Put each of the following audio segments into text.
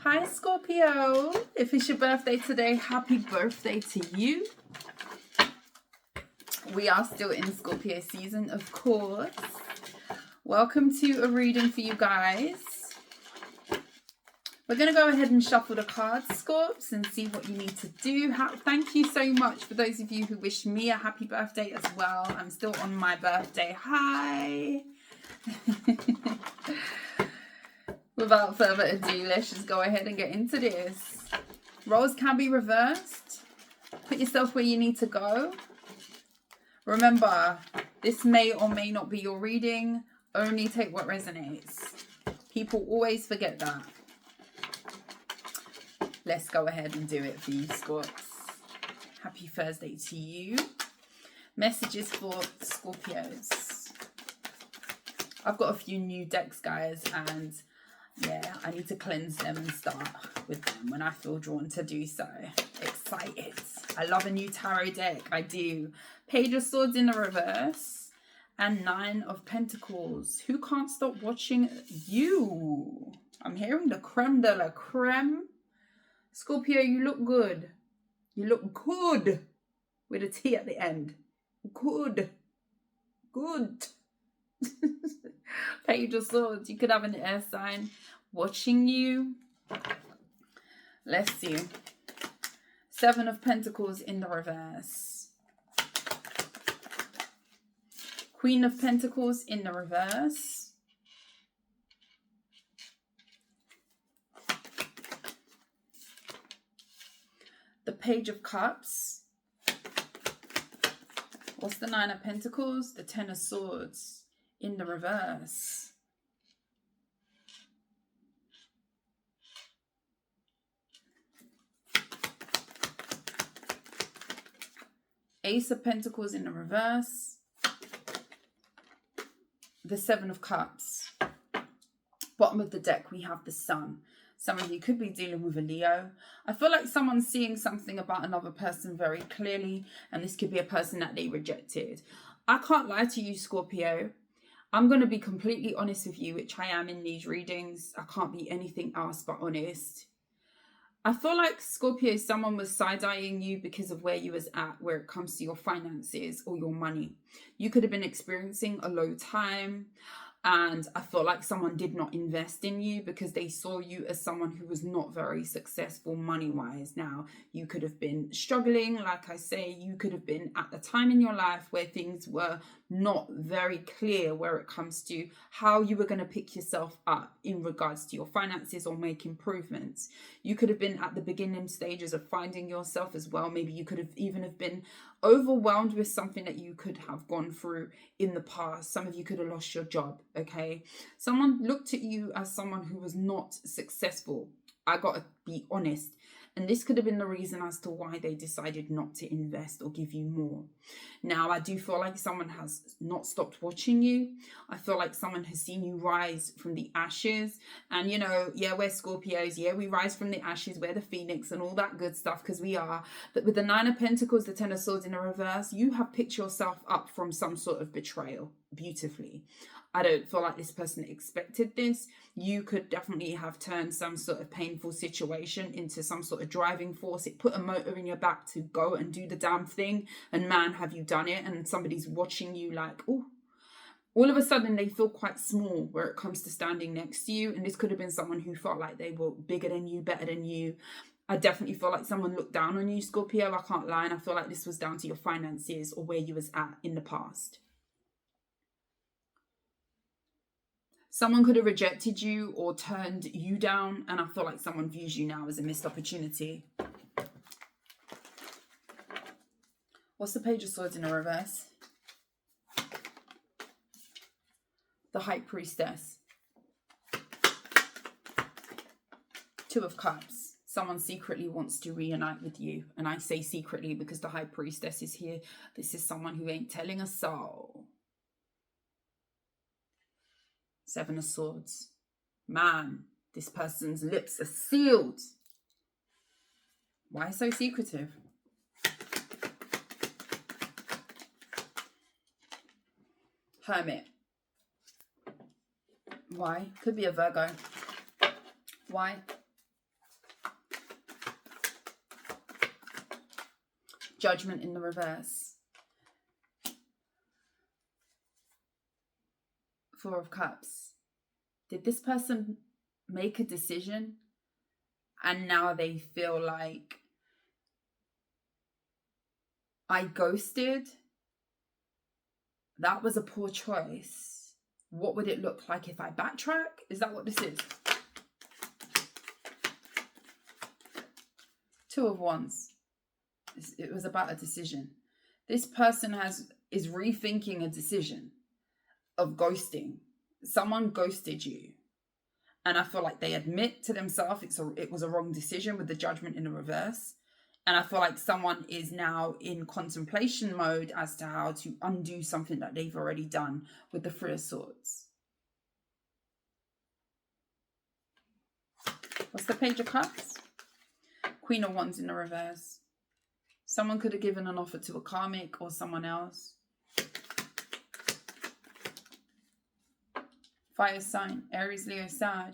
Hi Scorpio, if it's your birthday today, happy birthday to you. We are still in Scorpio season, of course. Welcome to a reading for you guys. We're going to go ahead and shuffle the cards, Scorps, and see what you need to do. Thank you so much for those of you who wished me a happy birthday as well. I'm still on my birthday. Hi. Without further ado, let's just go ahead and get into this. Roles can be reversed. Put yourself where you need to go. Remember, this may or may not be your reading. Only take what resonates. People always forget that. Let's go ahead and do it for you, Scorps. Happy Thursday to you. Messages for Scorpios. I've got a few new decks, guys, and yeah, I need to cleanse them and start with them when I feel drawn to do so. Excited. I love a new tarot deck. I do. Page of Swords in the reverse and 9 of Pentacles. Who can't stop watching you? I'm hearing the creme de la creme. Scorpio, you look good. You look good. With a T at the end. Good. Good. Page of Swords. You could have an air sign watching you. Let's see. 7 of Pentacles in the reverse. Queen of Pentacles in the reverse. The Page of Cups. What's the 9 of Pentacles? The 10 of Swords in the reverse. Ace of Pentacles in the reverse. The 7 of Cups. Bottom of the deck, we have the Sun. Some of you could be dealing with a Leo. I feel like someone's seeing something about another person very clearly, and this could be a person that they rejected. I can't lie to you, Scorpio. I'm going to be completely honest with you, which I am in these readings. I can't be anything else but honest. I feel like, Scorpio, someone was side-eyeing you because of where you was at, where it comes to your finances or your money. You could have been experiencing a low time. And I feel like someone did not invest in you because they saw you as someone who was not very successful money-wise. Now, you could have been struggling. Like I say, you could have been at the time in your life where things were not very clear where it comes to how you were going to pick yourself up in regards to your finances or make improvements. You could have been at the beginning stages of finding yourself as well. Maybe you could have even have been overwhelmed with something that you could have gone through in the past. Some of you could have lost your job, okay? Someone looked at you as someone who was not successful. I gotta be honest. And this could have been the reason as to why they decided not to invest or give you more. Now, I do feel like someone has not stopped watching you. I feel like someone has seen you rise from the ashes. And, you know, yeah, we're Scorpios. Yeah, we rise from the ashes. We're the phoenix and all that good stuff because we are. But with the 9 of Pentacles, the 10 of Swords in the reverse, you have picked yourself up from some sort of betrayal beautifully. I don't feel like this person expected this. You could definitely have turned some sort of painful situation into some sort of driving force. It put a motor in your back to go and do the damn thing. And man, have you done it? And somebody's watching you like, oh, all of a sudden they feel quite small where it comes to standing next to you. And this could have been someone who felt like they were bigger than you, better than you. I definitely feel like someone looked down on you, Scorpio. I can't lie. And I feel like this was down to your finances or where you was at in the past. Someone could have rejected you or turned you down, and I feel like someone views you now as a missed opportunity. What's the Page of Swords in the reverse? The High Priestess. 2 of Cups. Someone secretly wants to reunite with you. And I say secretly because the High Priestess is here. This is someone who ain't telling a soul. 7 of Swords. Man, this person's lips are sealed. Why so secretive? Hermit. Why? Could be a Virgo. Why? Judgment in the reverse. Four of Cups. Did this person make a decision and now they feel like, I ghosted? That was a poor choice. What would it look like if I backtrack? Is that what this is? Two of Wands. It was about a decision. This person is rethinking a decision of ghosting. Someone ghosted you. And I feel like they admit to themselves it was a wrong decision with the Judgment in the reverse. And I feel like someone is now in contemplation mode as to how to undo something that they've already done with the Three of Swords. What's the Page of Cups? Queen of Wands in the reverse. Someone could have given an offer to a karmic or someone else. Fire sign, Aries, Leo, Sag.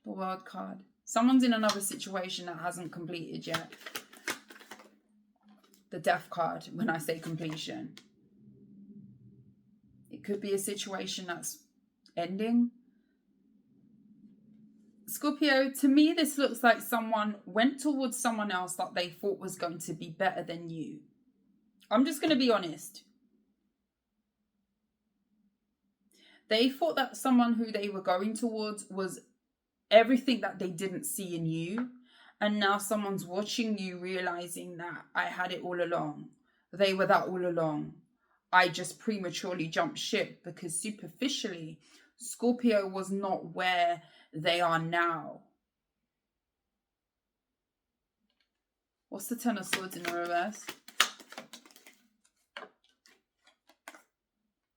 The World card. Someone's in another situation that hasn't completed yet. The Death card, when I say completion. It could be a situation that's ending. Scorpio, to me, this looks like someone went towards someone else that they thought was going to be better than you. I'm just going to be honest. They thought that someone who they were going towards was everything that they didn't see in you. And now someone's watching you realizing that I had it all along. They were that all along. I just prematurely jumped ship because superficially, Scorpio was not where they are now. What's the Ten of Swords in the reverse?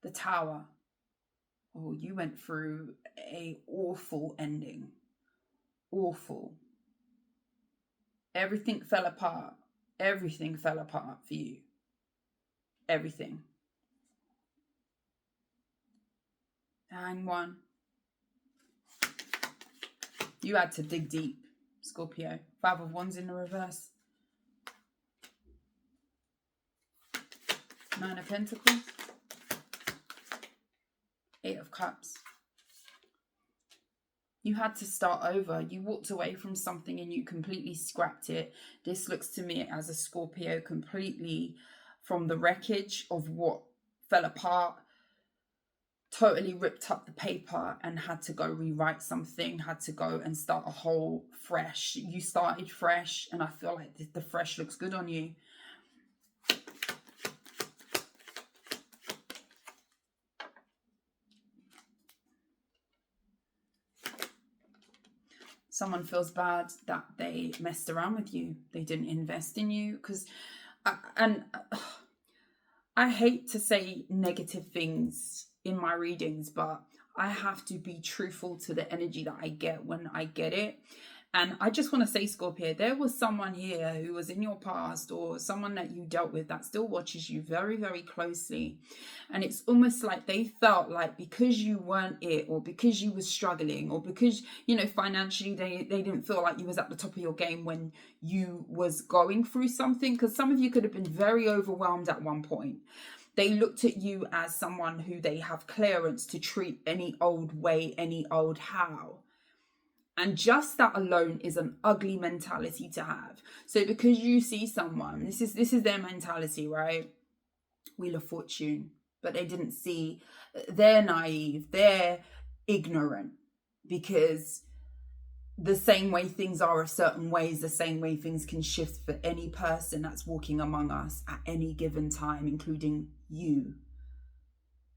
The Tower. Oh, you went through an awful ending. Awful. Everything fell apart. Everything fell apart for you. Everything. Hang one. You had to dig deep, Scorpio. Five of Wands in the reverse. Nine of Pentacles. Eight of Cups. You had to start over. You walked away from something and you completely scrapped it. This looks to me as a Scorpio completely from the wreckage of what fell apart, totally ripped up the paper and had to go rewrite something, had to go and start a whole fresh. You started fresh and I feel like the fresh looks good on you. Someone feels bad that they messed around with you. They didn't invest in you. Because, I hate to say negative things in my readings, but I have to be truthful to the energy that I get when I get it. And I just want to say, Scorpio, there was someone here who was in your past or someone that you dealt with that still watches you very, very closely. And it's almost like they felt like because you weren't it or because you were struggling or because, you know, financially they didn't feel like you was at the top of your game when you was going through something. Because some of you could have been very overwhelmed at one point. They looked at you as someone who they have clearance to treat any old way, any old how. And just that alone is an ugly mentality to have. So because you see someone, this is their mentality, right? Wheel of Fortune. But they didn't see, they're naive, they're ignorant. Because the same way things are a certain way is the same way things can shift for any person that's walking among us at any given time, including you.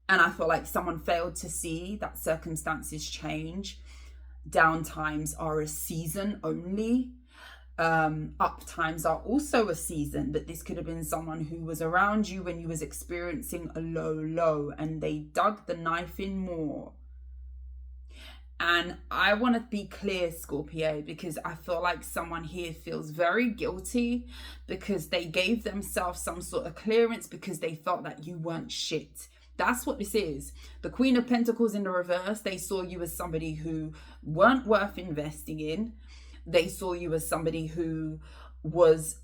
And I feel like someone failed to see that circumstances change. Down times are a season only. Up times are also a season, but this could have been someone who was around you when you was experiencing a low and they dug the knife in more. And I want to be clear, Scorpio, because I feel like someone here feels very guilty because they gave themselves some sort of clearance because they felt that you weren't shit. That's what this is. The Queen of Pentacles in the reverse, they saw you as somebody who weren't worth investing in. They saw you as somebody who was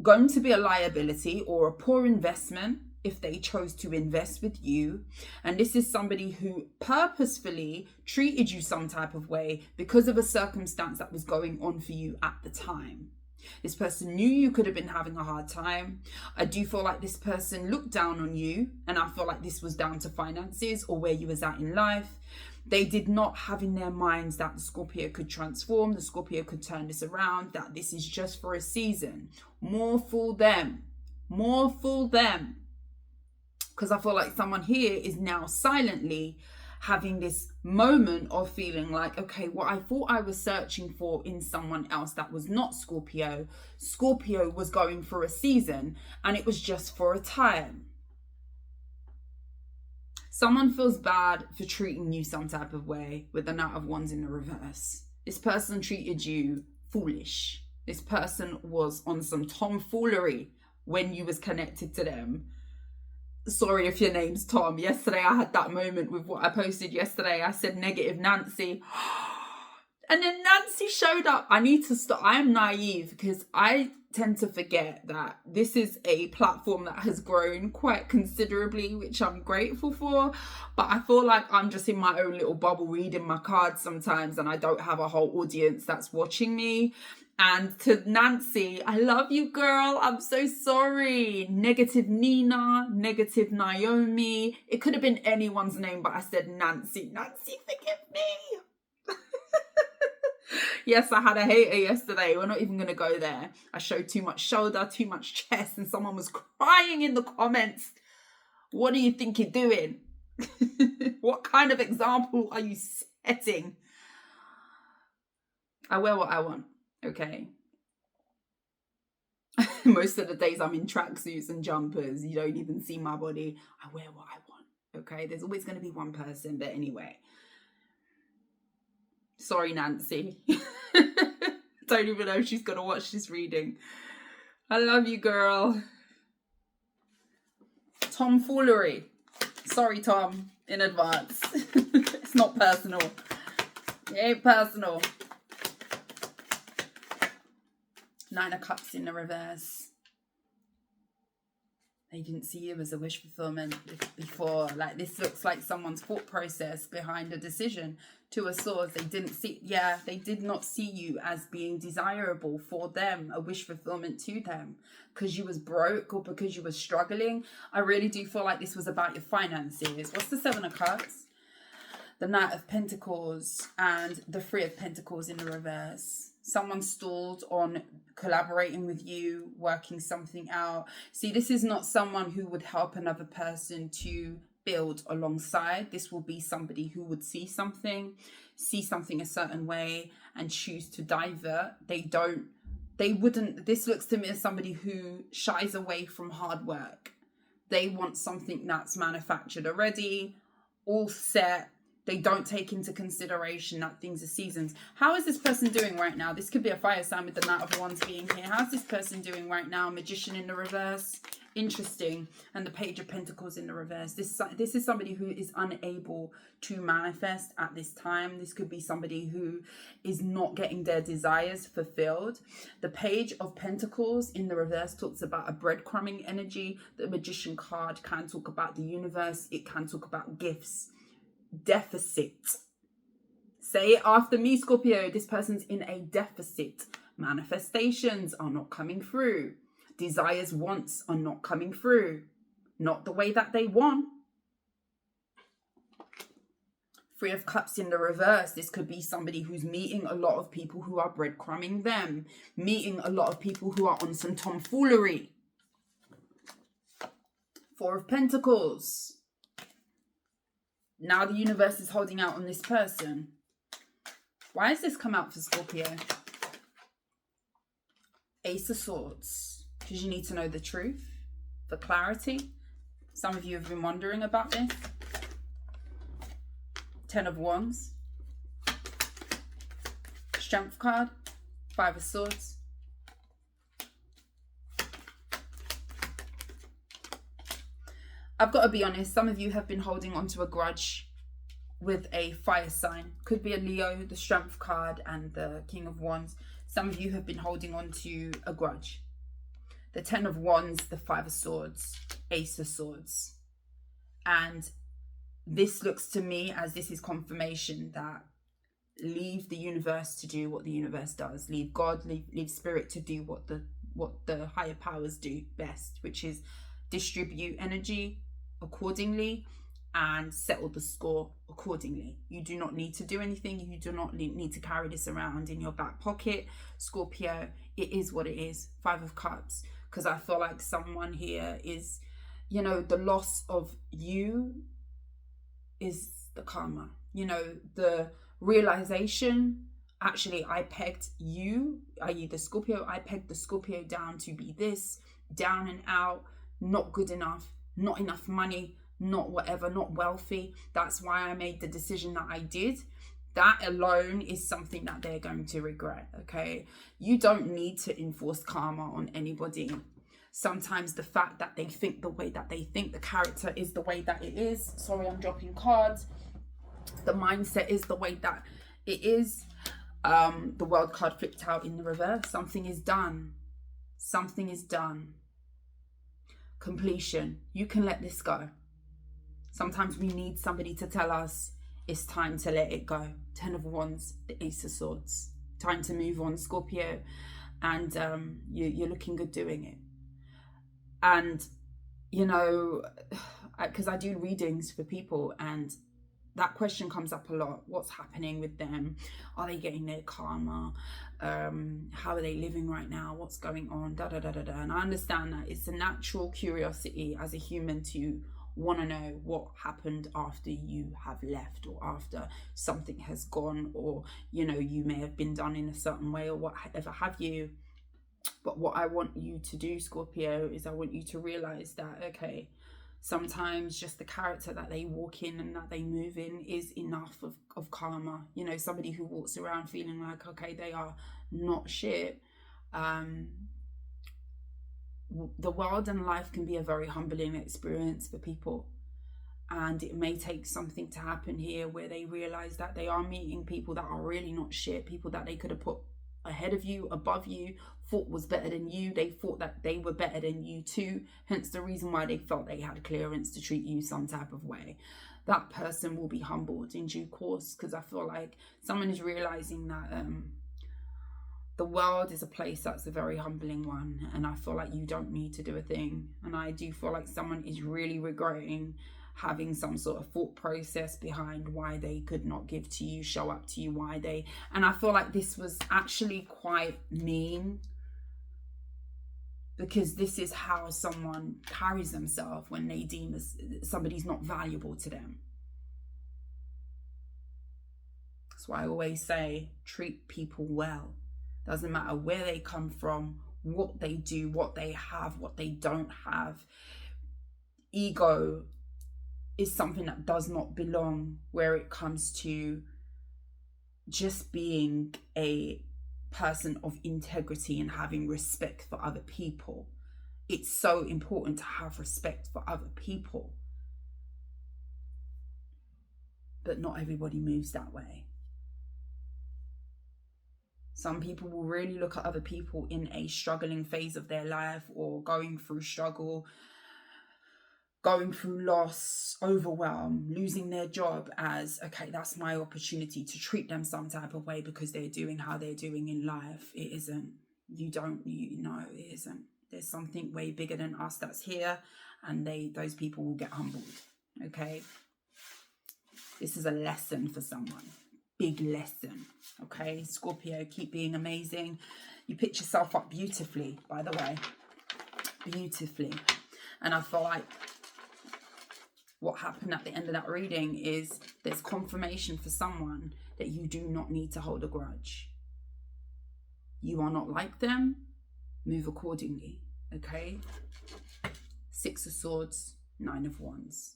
going to be a liability or a poor investment if they chose to invest with you. And this is somebody who purposefully treated you some type of way because of a circumstance that was going on for you at the time. This person knew you could have been having a hard time. I do feel like this person looked down on you, and I feel like this was down to finances or where you was at in life. They did not have in their minds that the Scorpio could transform, the Scorpio could turn this around, that this is just for a season. More fool them. More fool them. Because I feel like someone here is now silently having this moment of feeling like, okay, what I thought I was searching for in someone else that was not Scorpio, Scorpio was going for a season and it was just for a time. Someone feels bad for treating you some type of way with the Knight of Wands in the reverse. This person treated you foolish. This person was on some tomfoolery when you was connected to them. Sorry if your name's Tom. Yesterday I had that moment with what I posted yesterday. I said negative Nancy. And then Nancy showed up. I need to stop. I am naive because I tend to forget that this is a platform that has grown quite considerably, which I'm grateful for. But I feel like I'm just in my own little bubble reading my cards sometimes, and I don't have a whole audience that's watching me. And to Nancy, I love you, girl. I'm so sorry. Negative Nina, negative Naomi. It could have been anyone's name, but I said Nancy. Nancy, forgive me. Yes, I had a hater yesterday. We're not even going to go there. I showed too much shoulder, too much chest, and someone was crying in the comments. What do you think you're doing? What kind of example are you setting? I wear what I want. Okay. Most of the days I'm in tracksuits and jumpers. You don't even see my body. I wear what I want. Okay. There's always going to be one person. But anyway. Sorry, Nancy. Don't even know if she's going to watch this reading. I love you, girl. Tomfoolery. Sorry, Tom, in advance. It's not personal. It ain't personal. Nine of Cups in the reverse. They didn't see you as a wish fulfillment before. Like, this looks like someone's thought process behind a decision. Two of Swords. They didn't see, they did not see you as being desirable for them, a wish fulfillment to them, because you was broke or because you was struggling. I really do feel like this was about your finances. What's the Seven of Cups? The Knight of Pentacles and the Three of Pentacles in the reverse. Someone stalled on collaborating with you, working something out. See, this is not someone who would help another person to build alongside. This will be somebody who would see something a certain way and choose to divert. This looks to me as somebody who shies away from hard work. They want something that's manufactured already, all set. They don't take into consideration that things are seasons. How is this person doing right now? This could be a fire sign with the Knight of Wands being here. How's this person doing right now? Magician in the reverse. Interesting. And the Page of Pentacles in the reverse. This is somebody who is unable to manifest at this time. This could be somebody who is not getting their desires fulfilled. The Page of Pentacles in the reverse talks about a breadcrumbing energy. The Magician card can talk about the universe. It can talk about gifts. Deficit. Say it after me, Scorpio. This person's in a deficit. Manifestations are not coming through. Desires, wants are not coming through. Not the way that they want. Three of Cups in the reverse. This could be somebody who's meeting a lot of people who are breadcrumbing them. Meeting a lot of people who are on some tomfoolery. Four of Pentacles. Now the universe is holding out on this person. Why has this come out for Scorpio? Ace of Swords. Because you need to know the truth. For clarity. Some of you have been wondering about this. Ten of Wands. Strength card. Five of Swords. I've got to be honest, some of you have been holding on to a grudge with a fire sign. Could be a Leo, the Strength card, and the King of Wands. Some of you have been holding on to a grudge. the Ten of Wands, the Five of Swords, Ace of Swords. And this looks to me as this is confirmation that leave the universe to do what the universe does. Leave God, leave spirit to do what the higher powers do best, which is distribute energy accordingly and settle the score accordingly. You do not need to do anything. You do not need to carry this around in your back pocket, Scorpio. It is what it is. Five of Cups. Because I feel like someone here is, you know, the loss of you is the karma. You know, the realization, actually, I pegged you, i.e. the Scorpio, I pegged the Scorpio down to be this, down and out, not good enough, not enough money, not whatever, not wealthy. That's why I made the decision that I did. That alone is something that they're going to regret, okay? You don't need to enforce karma on anybody. Sometimes the fact that they think the way that they think, the character is the way that it is. Sorry, I'm dropping cards. The mindset is the way that it is. The World card flipped out in the reverse. Something is done. Something is done. Completion. You can let this go. Sometimes we need somebody to tell us it's time to let it go. Ten of Wands, the Ace of Swords. Time to move on, Scorpio. And you're looking good doing it. And, you know, because I do readings for people, and that question comes up a lot. What's happening with them? Are they getting their karma? How are they living right now? What's going on? Da da da da da. And I understand that it's a natural curiosity as a human to want to know what happened after you have left, or after something has gone, or, you know, you may have been done in a certain way, or whatever have you. But what I want you to do, Scorpio, is I want you to realize that, okay, sometimes just the character that they walk in and that they move in is enough of karma. You know, somebody who walks around feeling like, okay, they are not shit. The world and life can be a very humbling experience for people. And it may take something to happen here where they realize that they are meeting people that are really not shit, people that they could have put ahead of you, above you, thought was better than you. They thought that they were better than you too. Hence the reason why they felt they had clearance to treat you some type of way. That person will be humbled in due course, because I feel like someone is realizing that the world is a place that's a very humbling one, and I feel like you don't need to do a thing. And I do feel like someone is really regretting having some sort of thought process behind why they could not give to you, show up to you, why they... And I feel like this was actually quite mean, because this is how someone carries themselves when they deem as somebody's not valuable to them. That's why I always say, treat people well. Doesn't matter where they come from, what they do, what they have, what they don't have. Ego is something that does not belong where it comes to just being a person of integrity and having respect for other people. It's so important to have respect for other people. But not everybody moves that way. Some people will really look at other people in a struggling phase of their life, or going through struggle, going through loss, overwhelm, losing their job as, okay, that's my opportunity to treat them some type of way because they're doing how they're doing in life. It isn't. You know, it isn't. There's something way bigger than us that's here, and those people will get humbled, okay? This is a lesson for someone. Big lesson, okay? Scorpio, keep being amazing. You picked yourself up beautifully, by the way. Beautifully. And I feel like what happened at the end of that reading is there's confirmation for someone that you do not need to hold a grudge. You are not like them. Move accordingly, okay? Six of Swords, Nine of Wands.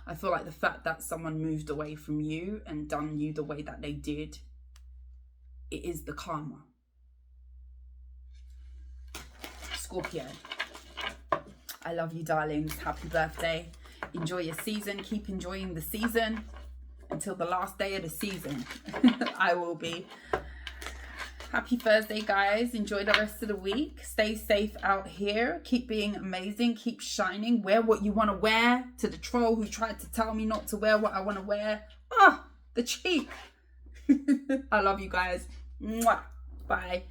I feel like the fact that someone moved away from you and done you the way that they did, it is the karma. Scorpio, I love you, darlings. Happy birthday. Enjoy your season. Keep enjoying the season until the last day of the season. I will be. Happy Thursday, guys. Enjoy the rest of the week. Stay safe out here. Keep being amazing. Keep shining. Wear what you want to wear. To the troll who tried to tell me not to wear what I want to wear. The cheek. I love you guys. Mwah. Bye.